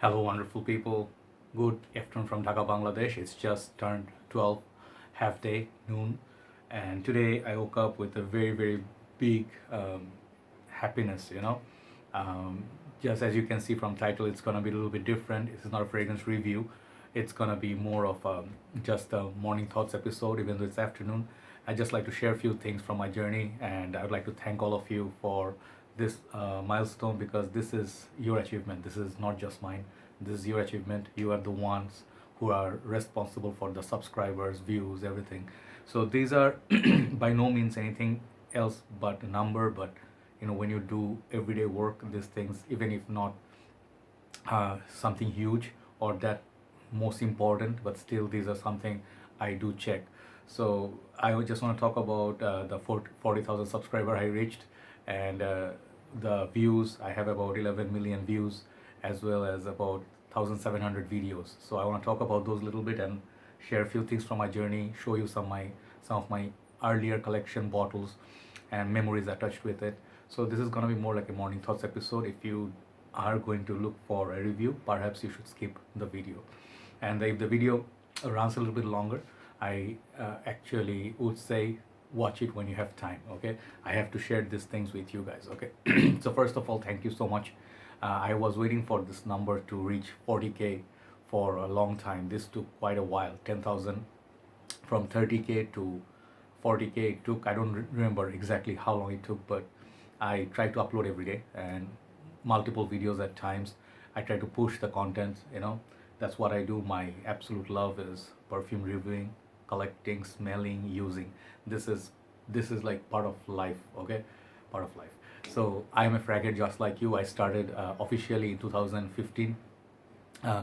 Hello, wonderful people. Good afternoon from Dhaka, Bangladesh. It's just turned 12, half day, noon. And today I woke up with a very, very big happiness. Um, just as you can see from title, it's going to be a little bit different. It's not a fragrance review. It's going to be more of just a morning thoughts episode, even though it's afternoon. I just like to share a few things from my journey, and I would like to thank all of you for this milestone because this is your achievement. This is not just mine. This is your achievement. You are the ones who are responsible for the subscribers, views, everything. So these are by no means anything else but a number. But when you do everyday work, these things, even if not something huge or that most important, but still these are something I do check. So I would just want to talk about the 40,000 subscriber I reached, and the views. I have about 11 million views, as well as about 1,700 videos. So I want to talk about those a little bit and share a few things from my journey, show you some of my earlier collection bottles and memories attached with it. So this is going to be more like a morning thoughts episode. If you are going to look for a review, perhaps you should skip the video. And if the video runs a little bit longer, I actually would say watch it when you have time. Okay, I have to share these things with you guys. Okay, so first of all, thank you so much. I was waiting for this number to reach 40K for a long time. This took quite a while. 10,000 from 30K to 40K it took. I don't remember exactly how long it took, but I try to upload every day and multiple videos at times. I try to push the content. That's what I do. My absolute love is perfume reviewing, collecting, smelling, using. This is like part of life. Okay, part of life. So I am a fragger just like you. I started officially in 2015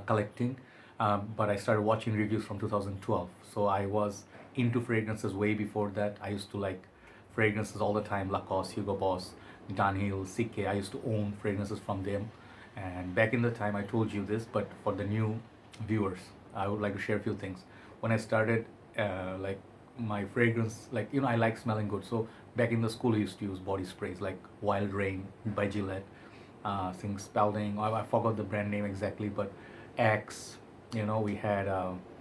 collecting, but I started watching reviews from 2012. So I was into fragrances way before that. I used to like fragrances all the time: Lacoste, Hugo Boss, Dunhill, CK. I used to own fragrances from them. And back in the time, I told you this, but for the new viewers, I would like to share a few things. When I started, like my fragrance, like I like smelling good. So back in the school, I used to use body sprays like Wild Rain by Gillette, things Spalding. I forgot the brand name exactly, but Axe. We had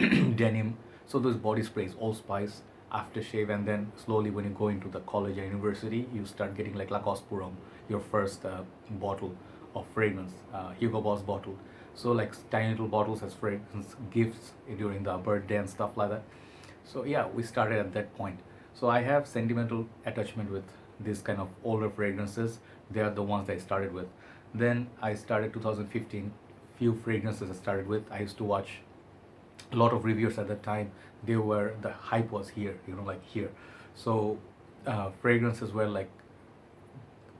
denim. So those body sprays, Allspice, aftershave, and then slowly when you go into the college and university, you start getting like Lacoste Purom, your first bottle of fragrance, Hugo Boss bottle. So like tiny little bottles as fragrance gifts during the birthday and stuff like that. So yeah, we started at that point. So I have sentimental attachment with this kind of older fragrances. They are the ones that I started with. Then I started 2015. Few fragrances I started with. I used to watch a lot of reviewers at that time. The hype was here, like here. So fragrances were like,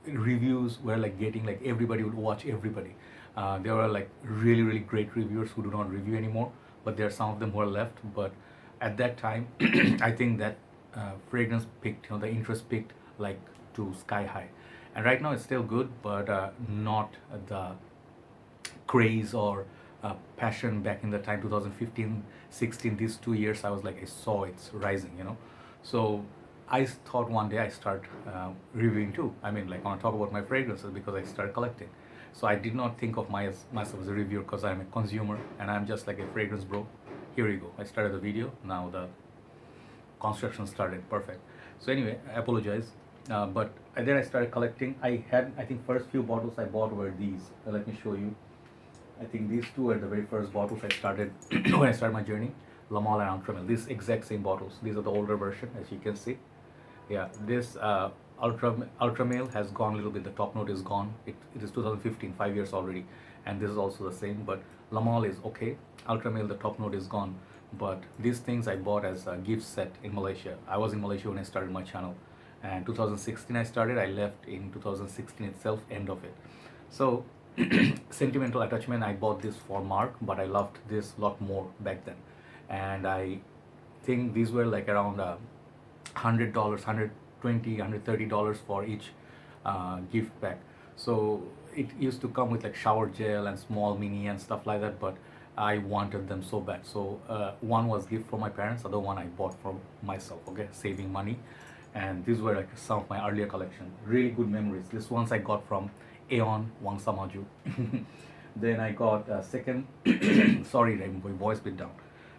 reviews were like getting, like everybody would watch everybody. There were like really really great reviewers who do not review anymore, but there are some of them who are left. But at that time, I think that fragrance peaked, the interest peaked like to sky high. And right now it's still good, but not the craze or passion back in the time 2015, 16. These 2 years I was like, I saw it's rising. So I thought one day I start reviewing too. I mean, like, I want to talk about my fragrances because I started collecting. So I did not think of myself as a reviewer because I'm a consumer and I'm just like a fragrance bro. Here you go, I started the video. Now the construction started. Perfect. So anyway, I apologize. But then I started collecting. I think first few bottles I bought were these. Let me show you. I think these two are the very first bottles I started when I started my journey. Lamal and Ultramel. These exact same bottles. These are the older version, as you can see. Yeah, this Ultramale has gone a little bit. The top note is gone. It is 2015, 5 years already, and this is also the same. But Lamal is okay. Ultramale, the top note is gone. But these things I bought as a gift set in Malaysia. I was in Malaysia when I started my channel, and 2016 I started. I left in 2016 itself, end of it. So sentimental attachment. I bought this for Mark, but I loved this a lot more back then, and I think these were like around $100, 120, $130 for each gift pack. So it used to come with like shower gel and small mini and stuff like that, but I wanted them so bad. So one was gift from my parents, other one I bought for myself. Okay, saving money. And these were like some of my earlier collection. Really good memories. This ones I got from Aeon Wangsamaju. Then I got a second, sorry, my voice bit down.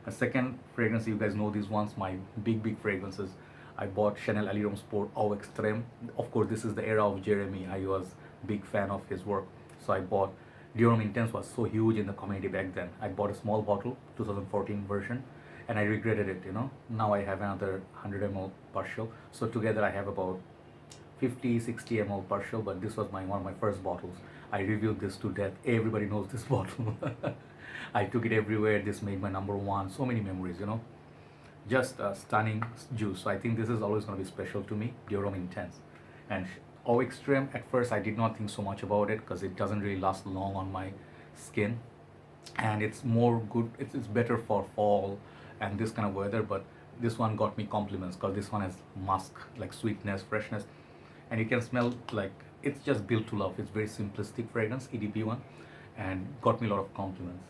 A second fragrance, you guys know these ones, my big fragrances. I bought Chanel Alirum Sport Au Extreme. Of course, this is the era of Jeremy. I was big fan of his work. So I bought, Dior Intense was so huge in the community back then. I bought a small bottle, 2014 version, and I regretted it, you know. Now I have another 100 ml partial. So together I have about 50 60 ml partial, but this was one of my first bottles. I reviewed this to death. Everybody knows this bottle. I took it everywhere. This made my number one. So many memories, you know. Just a stunning juice. So I think this is always going to be special to me. Dior Intense. And Au Extreme, at first I did not think so much about it because it doesn't really last long on my skin, and it's more good, it's better for fall and this kind of weather. But this one got me compliments because this one has musk, like sweetness, freshness, and you can smell like it's just built to love. It's very simplistic fragrance, EDP one, and got me a lot of compliments.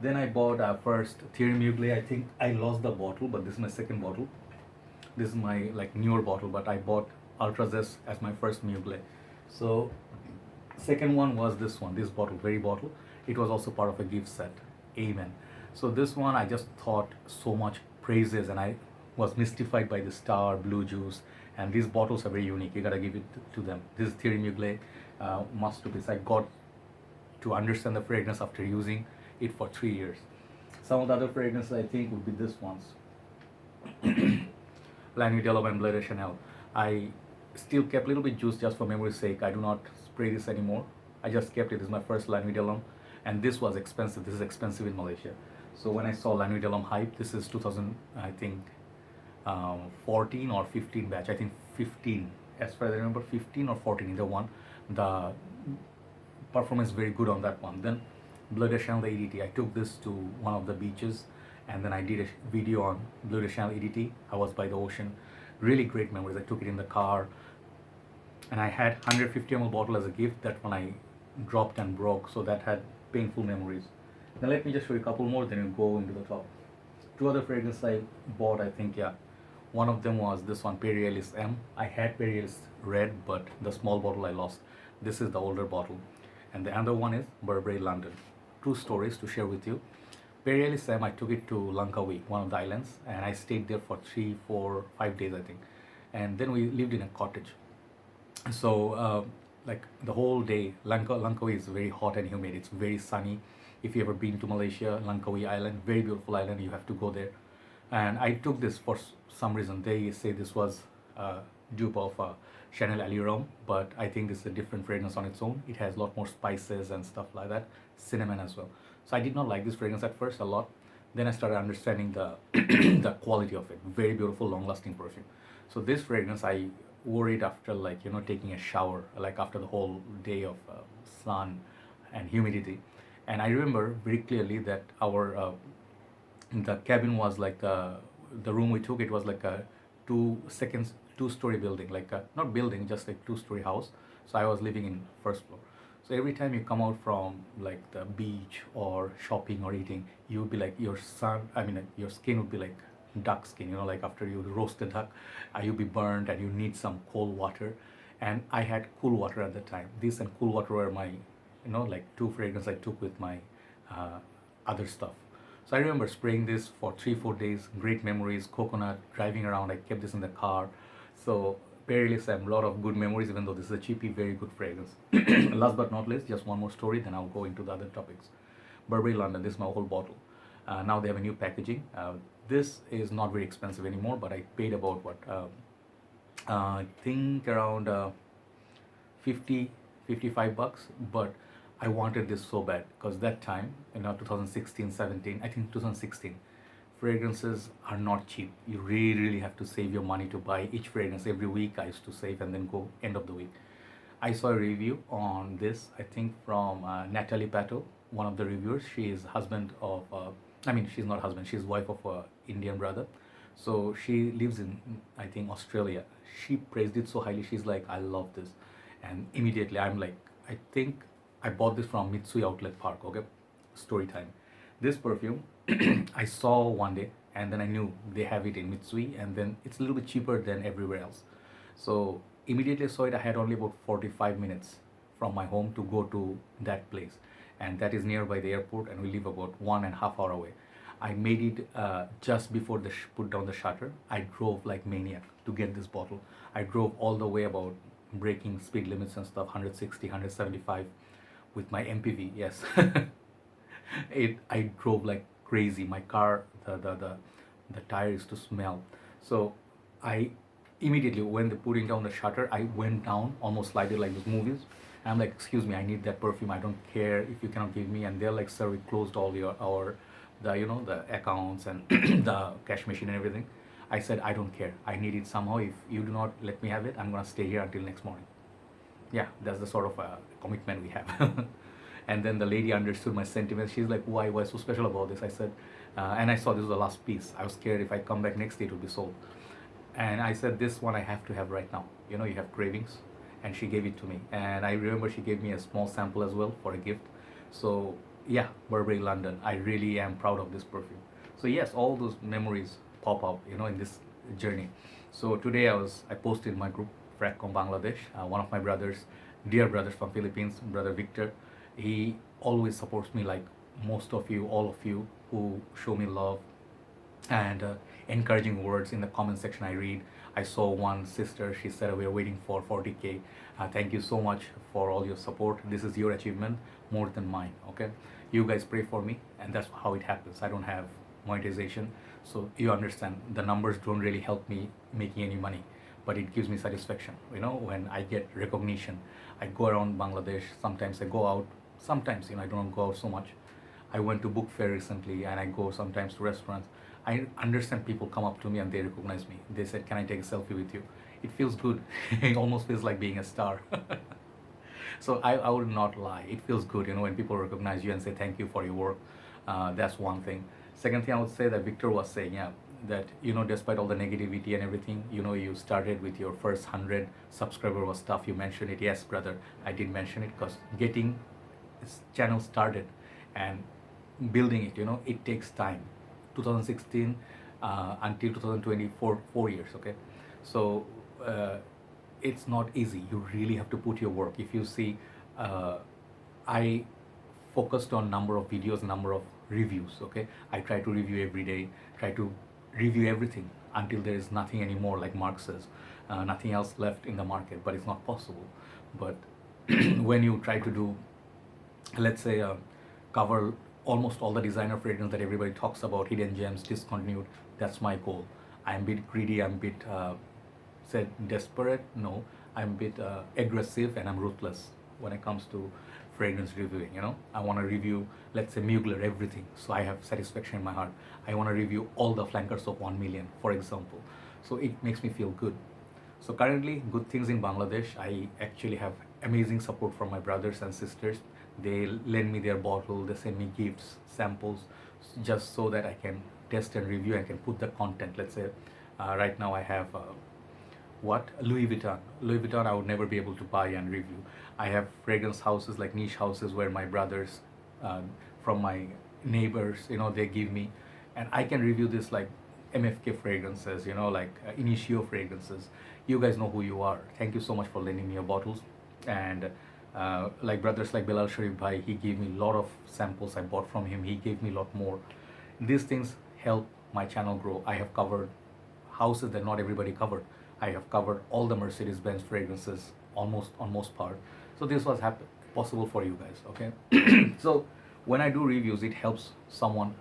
Then I bought first Thierry Mugler. I think I lost the bottle, but this is my second bottle. This is my like newer bottle, but I bought Ultra Zest as my first Mugler. So second one was this one, this bottle, very bottle. It was also part of a gift set. Amen. So this one I just thought so much praises, and I was mystified by the star blue juice. And these bottles are very unique. You gotta give it to them. This is Thierry Mugler masterpiece. I got to understand the fragrance after using it for 3 years. Some of the other fragrances I think would be this ones. La Nuit de l'Homme and Bleu de Chanel. I still kept a little bit juice just for memory's sake. I do not spray this anymore. I just kept it. This is my first La Nuit de l'Homme, and this was expensive. This is expensive in Malaysia. So when I saw La Nuit de l'Homme hype, this is 2000, I think, 14 or 15 batch. I think 15, as far as I remember, 15 or 14, either one. The performance is very good on that one. Then Bleu de Chanel EDT. I took this to one of the beaches, and then I did a video on Bleu de Chanel EDT. I was by the ocean. Really great memories. I took it in the car, and I had 150 ml bottle as a gift. That one I dropped and broke, so that had painful memories. Now let me just show you a couple more, then we'll go into the top. Two other fragrances I bought, I think, yeah. One of them was this one, Perry Ellis M. I had Perry Ellis Red, but the small bottle I lost. This is the older bottle. And the other one is Burberry London. Two stories to share with you. Perry Ellis M, I took it to Langkawi, one of the islands, and I stayed there for 3, 4, 5 days, I think. And then we lived in a cottage. So, like the whole day, Langkawi is very hot and humid. It's very sunny. If you ever been to Malaysia, Langkawi Island, very beautiful island, you have to go there. And I took this for some reason. They say this was dupe of Chanel Alirum, but I think this is a different fragrance on its own. It has a lot more spices and stuff like that, cinnamon as well. So I did not like this fragrance at first a lot. Then I started understanding the the quality of it. Very beautiful, long-lasting perfume. So this fragrance I wore it after, like, you know, taking a shower, like after the whole day of sun and humidity. And I remember very clearly that our the cabin was like the room we took, it was like a 2 story building, like a, not building, just like 2 story house. So I was living in first floor. So every time you come out from like the beach or shopping or eating, you would be like your skin would be like duck skin, you know, like after you roast the duck, you'll be burnt and you need some cold water. And I had cool water at the time. This and cool water were my, you know, like two fragrance I took with my other stuff. So I remember spraying this for 3, 4 days. Great memories. Coconut, driving around. I kept this in the car. So Perry Sam, a lot of good memories. Even though this is a cheapy, very good fragrance. Last but not least, just one more story. Then I'll go into the other topics. Burberry London. This is my whole bottle. Now they have a new packaging. This is not very expensive anymore, but I paid about what? I think around 50, 55 bucks. But I wanted this so bad because that time, 2016, 17, I think 2016, fragrances are not cheap. You really have to save your money to buy each fragrance. Every week I used to save and then go end of the week. I saw a review on this, I think from Natalie Pato, one of the reviewers. She is husband of, she's not husband, she's wife of a Indian brother. So she lives in, I think, Australia. She praised it so highly. She's like, I love this. And immediately I'm like, I think I bought this from Mitsui Outlet Park, okay? Story time. This perfume, I saw one day and then I knew they have it in Mitsui, and then it's a little bit cheaper than everywhere else. So immediately I saw it. I had only about 45 minutes from my home to go to that place. and that is nearby the airport, and we live about 1.5 hour away. I made it just before they put down the shutter. I drove like maniac to get this bottle. I drove all the way, about breaking speed limits and stuff, 160, 175 with my MPV. Yes, I drove like crazy. My car, the tire used to smell. So I immediately, when they putting down the shutter, I went down, almost like like those movies. And I'm like, excuse me, I need that perfume. I don't care if you cannot give me. And they're like, sir, we closed all your our the the accounts and the cash machine and everything. I said, I don't care. I need it somehow. If you do not let me have it, I'm gonna stay here until next morning. Yeah, that's the sort of commitment we have. And then the lady understood my sentiments. She's like, why so special about this? I said, and I saw this was the last piece. I was scared if I come back next day it would be sold. And I said, this one I have to have right now. You have cravings. And she gave it to me. And I remember she gave me a small sample as well for a gift. So yeah, Burberry London. I really am proud of this perfume. So yes, all those memories pop up, in this journey. So today I posted in my group, Fragcomm Bangladesh. One of my brothers, dear brothers from Philippines, brother Victor, he always supports me, like most of you, all of you who show me love and encouraging words in the comment section. I read. I saw one sister, she said, we are waiting for 40K. Thank you so much for all your support. This is your achievement more than mine. Okay, you guys pray for me, and that's how it happens. I don't have monetization, so you understand, the numbers don't really help me making any money, but it gives me satisfaction, when I get recognition. I go around Bangladesh, sometimes I go out, sometimes I don't go out so much. I went to book fair recently, and I go sometimes to restaurants. I understand people come up to me and they recognize me. They said, can I take a selfie with you? It feels good. It almost feels like being a star. So I would not lie. It feels good, when people recognize you and say thank you for your work. That's one thing. Second thing I would say, that Victor was saying, yeah, that, despite all the negativity and everything, you started with your first 100 subscriber was tough. You mentioned it. Yes, brother, I did mention it, because getting this channel started and building it, it takes time. 2016 until 2024, 4 years. Okay, so it's not easy. You really have to put your work. If you see, I focused on number of videos, number of reviews. Okay, I try to review every day, try to review everything until there is nothing anymore, like Mark says, nothing else left in the market. But it's not possible. But when you try to do, let's say, cover almost all the designer fragrance that everybody talks about, hidden gems, discontinued, that's my goal. I'm a bit greedy, I'm a bit said desperate. No, I'm a bit aggressive, and I'm ruthless when it comes to fragrance reviewing. I want to review, let's say, Mugler, everything, so I have satisfaction in my heart. I want to review all the flankers of 1 million, for example, so it makes me feel good. So currently, good things in Bangladesh. I actually have amazing support from my brothers and sisters. They lend me their bottle, they send me gifts, samples, just so that I can test and review. I can put the content. Let's say, right now I have Louis Vuitton. Louis Vuitton I would never be able to buy and review. I have fragrance houses, like niche houses, where my brothers, from my neighbors, they give me, and I can review this, like MFK fragrances, like Initio fragrances. You guys know who you are. Thank you so much for lending me your bottles. And like brothers like Bilal Sharif Bhai, he gave me a lot of samples I bought from him. He gave me a lot more. These things help my channel grow. I have covered houses that not everybody covered. I have covered all the Mercedes-Benz fragrances almost on most part. So this was possible for you guys. Okay. So when I do reviews, it helps someone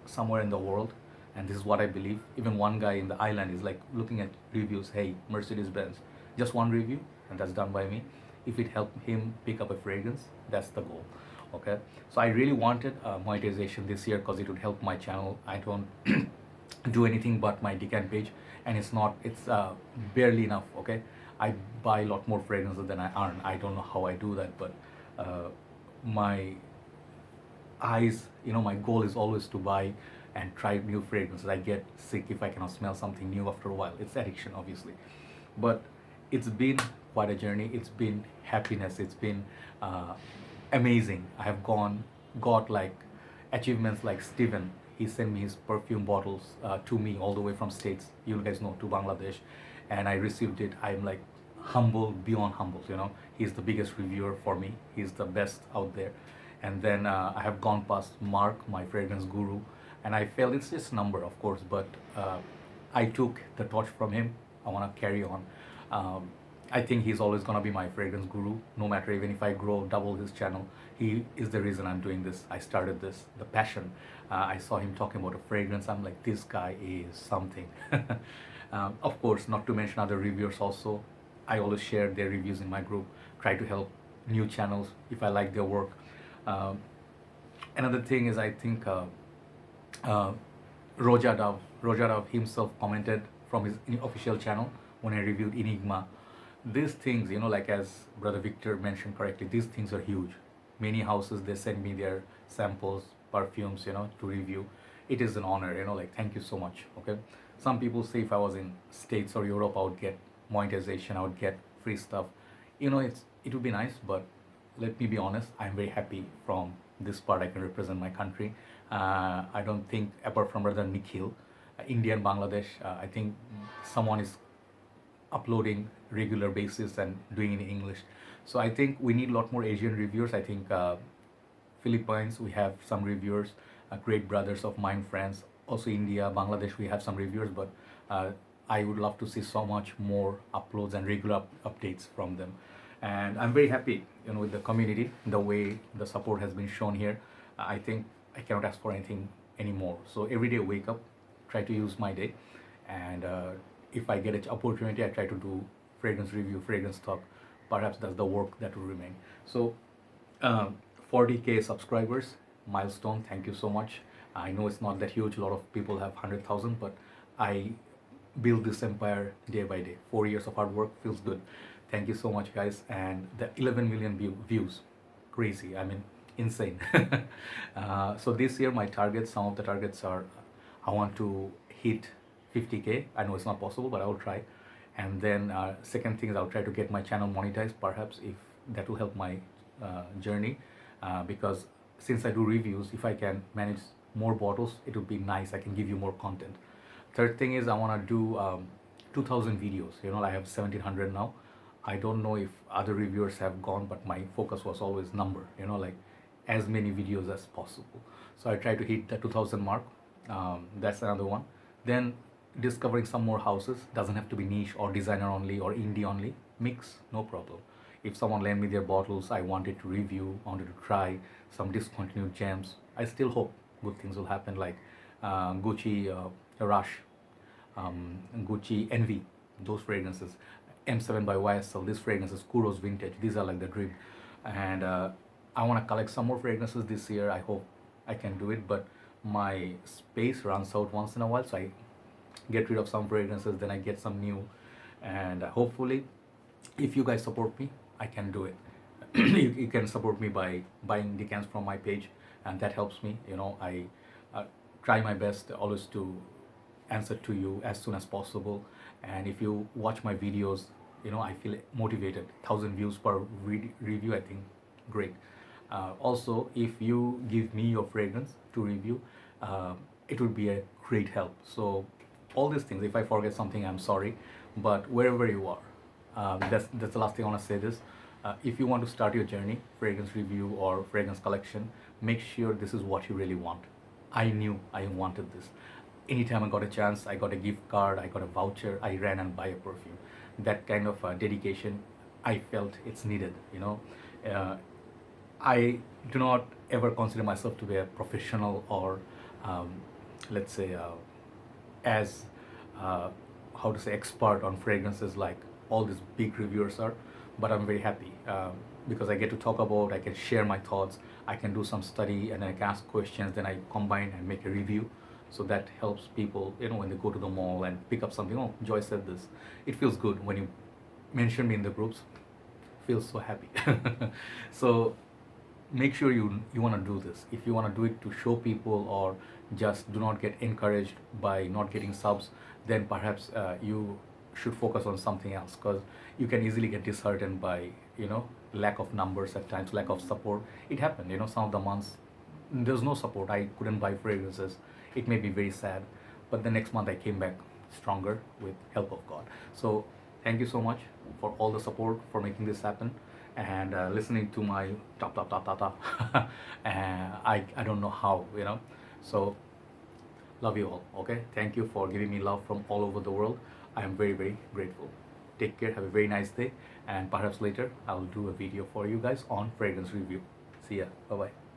somewhere in the world, and this is what I believe. Even one guy in the island is like looking at reviews. Hey, Mercedes-Benz, just one review, and that's done by me. If it helped him pick up a fragrance, that's the goal. Okay, so I really wanted monetization this year, because it would help my channel. I don't do anything but my decant page, and it's barely enough. Okay, I buy a lot more fragrances than I earn. I don't know how I do that, but my eyes, my goal is always to buy and try new fragrances. I get sick if I cannot smell something new after a while. It's addiction, obviously. But it's been quite a journey. It's been happiness. It's been amazing. I have got like achievements, like Steven. He sent me his perfume bottles to me all the way from States, you guys know, to Bangladesh, and I received it. I'm like humble, beyond humble. He's the biggest reviewer for me. He's the best out there. And then I have gone past Mark, my fragrance guru, and I felt it's just number, of course, but I took the torch from him. I want to carry on. Um, I think he's always gonna be my fragrance guru, no matter even if I grow double his channel. He is the reason I'm doing this. I started this, the passion. I saw him talking about a fragrance. I'm like, this guy is something. Of course, not to mention other reviewers also. I always share their reviews in my group. Try to help new channels if I like their work. Um, Another thing is, I think uh, Roja Dove himself commented from his official channel when I reviewed Enigma. These things, like as Brother Victor mentioned correctly, these things are huge. Many houses, they send me their samples, perfumes, to review. It is an honor, like, thank you so much. Okay. Some people say if I was in States or Europe, I would get monetization, I would get free stuff. It would be nice, but let me be honest, I'm very happy from this part. I can represent my country. I don't think, apart from Brother Nikhil, India and Bangladesh, I think someone is uploading regular basis and doing in English. So I think we need a lot more Asian reviewers. I think Philippines, we have some reviewers, great brothers of mine, friends. Also India, Bangladesh, we have some reviewers, but I would love to see so much more uploads and regular updates from them. And I'm very happy, with the community, the way the support has been shown here. I think I cannot ask for anything anymore. So every day wake up, try to use my day, and if I get an opportunity, I try to do fragrance review, fragrance talk. Perhaps that's the work that will remain. So, 40K subscribers, milestone. Thank you so much. I know it's not that huge. A lot of people have 100,000, but I build this empire day by day. 4 years of hard work feels good. Thank you so much, guys. And the 11 million views, crazy. I mean, insane. So this year, my targets, some of the targets are, I want to hit 50K. I know it's not possible, but I will try. And then second thing is, I'll try to get my channel monetized, perhaps, if that will help my journey. Because since I do reviews, if I can manage more bottles, it would be nice. I can give you more content. Third thing is, I want to do 2000 videos. I have 1700 now. I don't know if other reviewers have gone, but my focus was always number, like as many videos as possible. So I try to hit the 2000 mark. That's another one. Then discovering some more houses. Doesn't have to be niche or designer only or indie only. Mix, no problem. If someone lend me their bottles, I wanted to review, wanted to try some discontinued gems. I still hope good things will happen, like Gucci Rush, Gucci Envy, those fragrances, M7 by YSL, these fragrances, Kuros Vintage, these are like the dream. And I want to collect some more fragrances this year. I hope I can do it, but my space runs out once in a while, so I get rid of some fragrances, then I get some new. And hopefully, if you guys support me, I can do it. You can support me by buying decants from my page, and that helps me. I try my best always to answer to you as soon as possible. And if you watch my videos, I feel motivated. 1000 views per review, I think, great. Also, if you give me your fragrance to review, it would be a great help. So all these things, if I forget something, I'm sorry, but wherever you are, that's the last thing I want to say. This, if you want to start your journey, fragrance review or fragrance collection, make sure this is what you really want. I knew I wanted this. Anytime I got a chance, I got a gift card, I got a voucher, I ran and buy a perfume. That kind of dedication, I felt it's needed. I do not ever consider myself to be a professional or, let's say, as how to say, expert on fragrances like all these big reviewers are. But I'm very happy because I get to talk about, I can share my thoughts, I can do some study, and then I can ask questions, then I combine and make a review. So that helps people, when they go to the mall and pick up something. Oh, Joy said this. It feels good when you mention me in the groups. Feels so happy. So make sure you want to do this. If you want to do it to show people, or just do not get encouraged by not getting subs, then perhaps you should focus on something else, because you can easily get disheartened by lack of numbers at times, lack of support. It happened, some of the months there's no support, I couldn't buy fragrances. It may be very sad, but the next month I came back stronger with help of God. So thank you so much for all the support, for making this happen. and listening to my top top top top top. And I don't know how, you know. So love you all. Okay, thank you for giving me love from all over the world. I am very very grateful. Take care, have a very nice day, and perhaps later I'll do a video for you guys on fragrance review. See ya, bye bye.